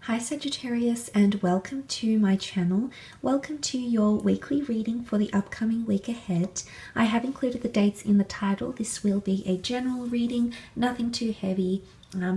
Hi Sagittarius, and welcome to my channel. Welcome to your weekly reading for the upcoming week ahead. I have included the dates in the title. This will be a general reading, nothing too heavy,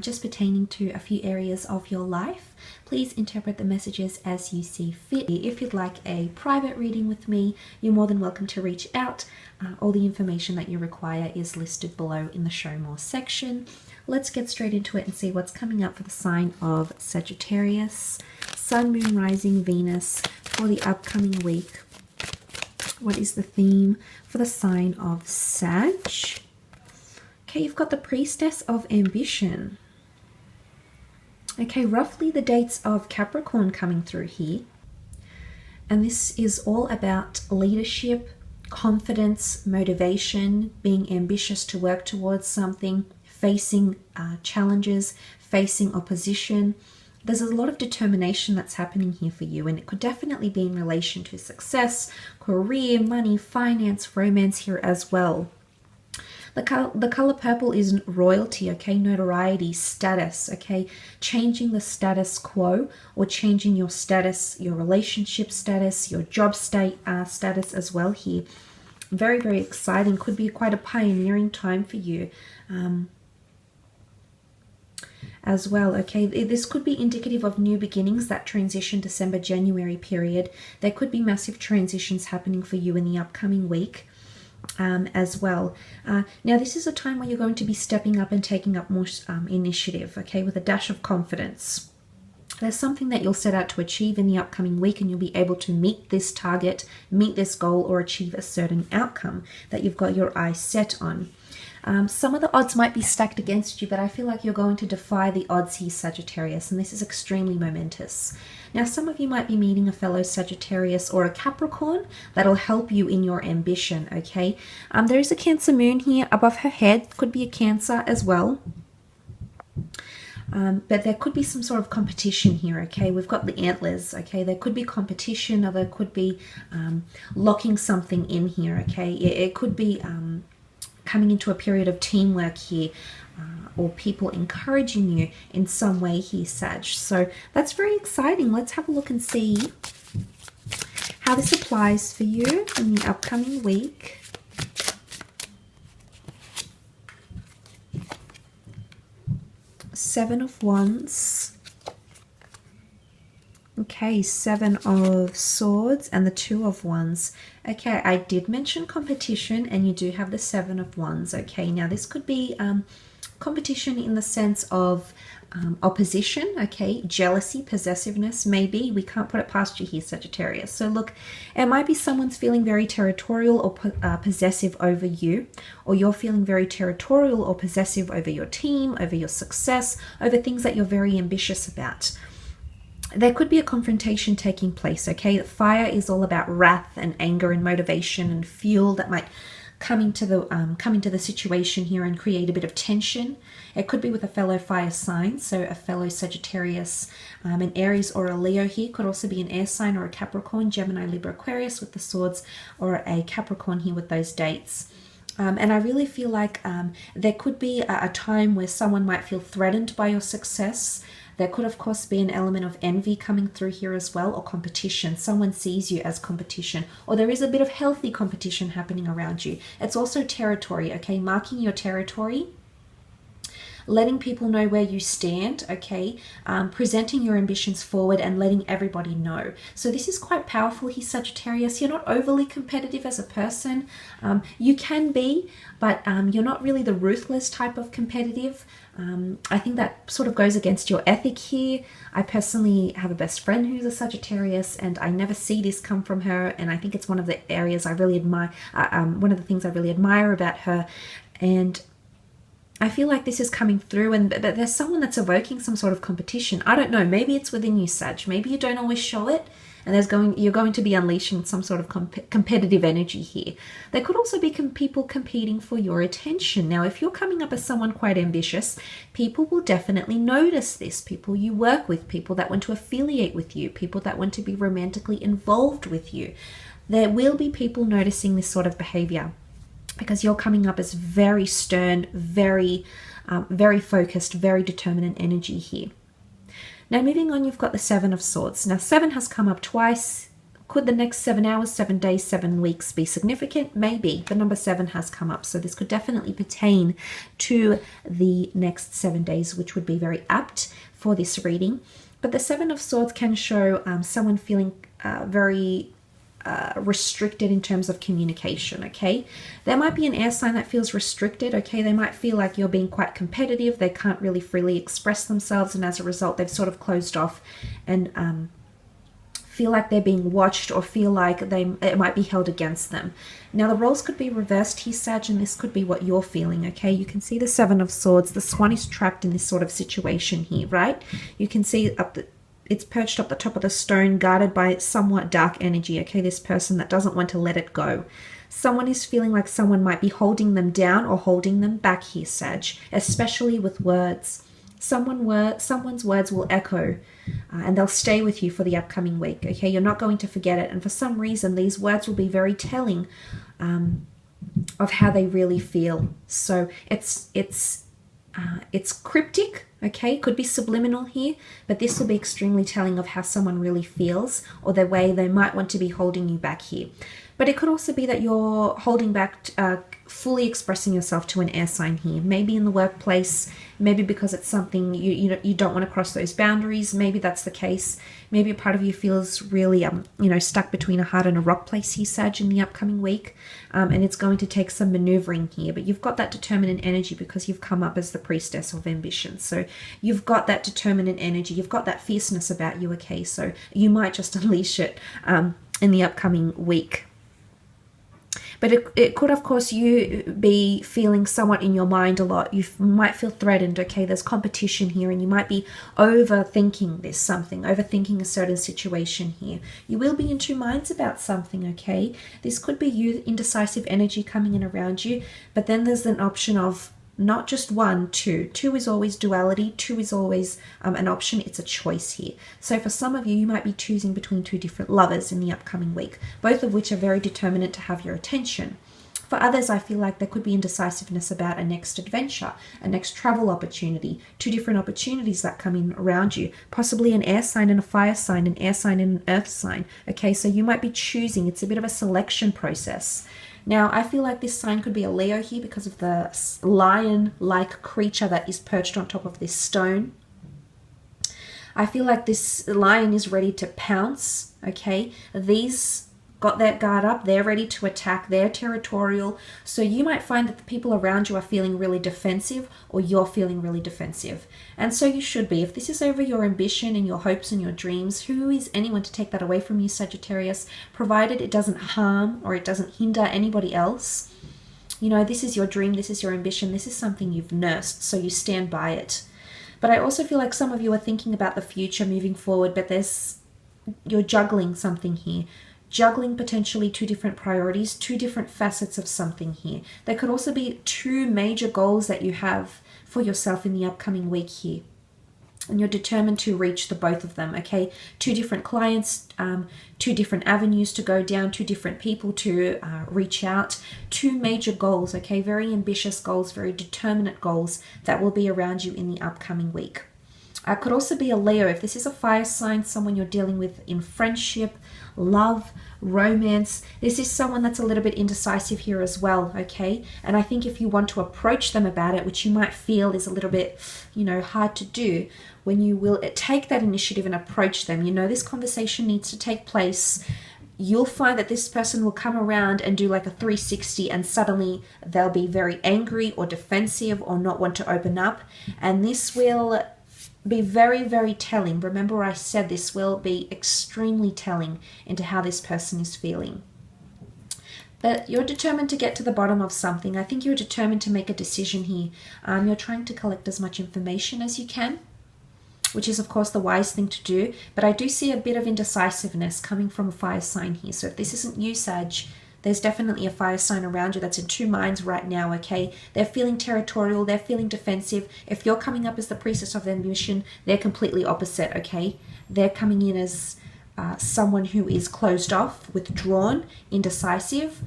just pertaining to a few areas of your life. Please interpret the messages as you see fit. If you'd like a private reading with me, you're more than welcome to reach out. All the information that you require is listed below in the Show More section. Let's get straight into it and see what's coming up for the sign of Sagittarius. Sun, Moon, Rising, Venus for the upcoming week. What is the theme for the sign of Sag? Okay, you've got the Priestess of Ambition. Okay, roughly the dates of Capricorn coming through here. And this is all about leadership, confidence, motivation, being ambitious to work towards something, facing challenges, facing opposition. There's a lot of determination that's happening here for you, and it could definitely be in relation to success, career, money, finance, romance here as well. The color purple is royalty, okay, notoriety, status, okay, changing the status quo or changing your status, your relationship status, your job status as well here. Very, very exciting. Could be quite a pioneering time for you. As well, okay, this could be indicative of new beginnings, that transition December-January period. There could be massive transitions happening for you in the upcoming week as well. Now this is a time where you're going to be stepping up and taking up more initiative, okay, with a dash of confidence. There's something that you'll set out to achieve in the upcoming week, and you'll be able to meet this target, meet this goal, or achieve a certain outcome that you've got your eyes set on. Some of the odds might be stacked against you, but I feel like you're going to defy the odds here, Sagittarius, and this is extremely momentous. Now, some of you might be meeting a fellow Sagittarius or a Capricorn that'll help you in your ambition, okay? There is a Cancer moon here above her head. Could be a Cancer as well. But there could be some sort of competition here, okay? We've got the antlers, okay? There could be competition, or there could be locking something in here, okay? It could be coming into a period of teamwork here, or people encouraging you in some way here, Sag. So that's very exciting. Let's have a look and see how this applies for you in the upcoming week. Seven of Wands. Okay, Seven of Swords and the Two of Wands. Okay, I did mention competition, and you do have the Seven of Wands. Okay, now this could be competition in the sense of opposition, okay, jealousy, possessiveness, maybe. We can't put it past you here, Sagittarius. So look, it might be someone's feeling very territorial or possessive over you, or you're feeling very territorial or possessive over your team, over your success, over things that you're very ambitious about. There could be a confrontation taking place, okay? Fire is all about wrath and anger and motivation and fuel that might come into the situation here and create a bit of tension. It could be with a fellow fire sign, so a fellow Sagittarius, an Aries or a Leo here. Could also be an air sign or a Capricorn, Gemini, Libra, Aquarius with the swords, or a Capricorn here with those dates. And I really feel like there could be a time where someone might feel threatened by your success. There could, of course, be an element of envy coming through here as well, or competition. Someone sees you as competition, or there is a bit of healthy competition happening around you. It's also territory, okay? Marking your territory, letting people know where you stand, okay? Presenting your ambitions forward and letting everybody know. So this is quite powerful here, Sagittarius. You're not overly competitive as a person. You can be, but you're not really the ruthless type of competitive. I think that sort of goes against your ethic here. I personally have a best friend who's a Sagittarius, and I never see this come from her, and I think it's one of the areas I really admire, one of the things I really admire about her. And I feel like this is coming through, and there's someone that's evoking some sort of competition. I don't know, maybe it's within you, Sag. Maybe you don't always show it, and you're going to be unleashing some sort of competitive energy here. There could also be people competing for your attention. Now, if you're coming up as someone quite ambitious, people will definitely notice this. People you work with, people that want to affiliate with you, people that want to be romantically involved with you. There will be people noticing this sort of behavior, because you're coming up as very stern, very focused, very determined energy here. Now moving on, you've got the Seven of Swords. Now 7 has come up twice. Could the next 7 hours, 7 days, 7 weeks be significant? Maybe. The number 7 has come up. So this could definitely pertain to the next 7 days, which would be very apt for this reading. But the Seven of Swords can show someone feeling very restricted in terms of communication, okay? There might be an air sign that feels restricted, okay? They might feel like you're being quite competitive. They can't really freely express themselves, and as a result, they've sort of closed off and feel like they're being watched, or feel like it might be held against them. Now the roles could be reversed here, Sag, and this could be what you're feeling, okay? You can see the Seven of Swords. The Swan is trapped in this sort of situation here, right? You can see it's perched up the top of the stone, guarded by somewhat dark energy, okay? This person that doesn't want to let it go. Someone is feeling like someone might be holding them down or holding them back here, Sag, especially with words. Someone's words will echo and they'll stay with you for the upcoming week, okay? You're not going to forget it. And for some reason, these words will be very telling of how they really feel. So it's cryptic, okay? Could be subliminal here, but this will be extremely telling of how someone really feels, or the way they might want to be holding you back here. But it could also be that you're holding back fully expressing yourself to an air sign here. Maybe in the workplace, maybe because it's something you don't want to cross those boundaries. Maybe that's the case. Maybe a part of you feels really stuck between a hard and a rock place here, Sag, in the upcoming week, and it's going to take some maneuvering here. But you've got that determinant energy because you've come up as the priestess of ambition. So you've got that determinant energy. You've got that fierceness about you, okay? So you might just unleash it in the upcoming week. But it could, of course, you be feeling somewhat in your mind a lot. You might feel threatened, okay? There's competition here, and you might be overthinking overthinking a certain situation here. You will be in two minds about something, okay? This could be you, indecisive energy coming in around you, but then there's an option of not just one, two. Two is always duality. Two is always an option. It's a choice here. So for some of you, you might be choosing between two different lovers in the upcoming week, both of which are very determinant to have your attention. For others, I feel like there could be indecisiveness about a next adventure, a next travel opportunity, two different opportunities that come in around you, possibly an air sign and a fire sign, an air sign and an earth sign. Okay, so you might be choosing. It's a bit of a selection process. Now, I feel like this sign could be a Leo here because of the lion-like creature that is perched on top of this stone. I feel like this lion is ready to pounce, okay? These got their guard up. They're ready to attack. They're territorial. So you might find that the people around you are feeling really defensive, or you're feeling really defensive. And so you should be. If this is over your ambition and your hopes and your dreams, who is anyone to take that away from you, Sagittarius, provided it doesn't harm or it doesn't hinder anybody else? You know, this is your dream. This is your ambition. This is something you've nursed, so you stand by it. But I also feel like some of you are thinking about the future moving forward, but you're juggling something here. Juggling potentially two different priorities, two different facets of something here. There could also be two major goals that you have for yourself in the upcoming week here. And you're determined to reach the both of them, okay? Two different clients, two different avenues to go down, two different people to reach out. Two major goals, okay? Very ambitious goals, very determinate goals that will be around you in the upcoming week. Could also be a Leo. If this is a fire sign, someone you're dealing with in friendship, love, romance, this is someone that's a little bit indecisive here as well, okay? And I think if you want to approach them about it, which you might feel is a little bit, hard to do, when you will take that initiative and approach them, this conversation needs to take place. You'll find that this person will come around and do like a 360, and suddenly they'll be very angry or defensive or not want to open up. And this will be very, very telling. Remember, I said this will be extremely telling into how this person is feeling. But you're determined to get to the bottom of something. I think you're determined to make a decision here. You're trying to collect as much information as you can, which is, of course, the wise thing to do. But I do see a bit of indecisiveness coming from a fire sign here. So if this isn't you, Sag, there's definitely a fire sign around you that's in two minds right now, okay? They're feeling territorial. They're feeling defensive. If you're coming up as the priestess of their mission, they're completely opposite, okay? They're coming in as someone who is closed off, withdrawn, indecisive,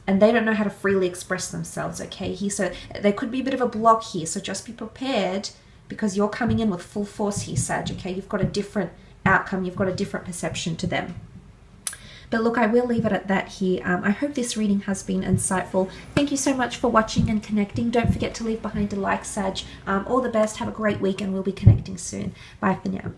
and they don't know how to freely express themselves, okay? So there could be a bit of a block here, so just be prepared because you're coming in with full force here, Sag, okay? You've got a different outcome. You've got a different perception to them. But look, I will leave it at that here. I hope this reading has been insightful. Thank you so much for watching and connecting. Don't forget to leave behind a like, Sag. All the best. Have a great week, and we'll be connecting soon. Bye for now.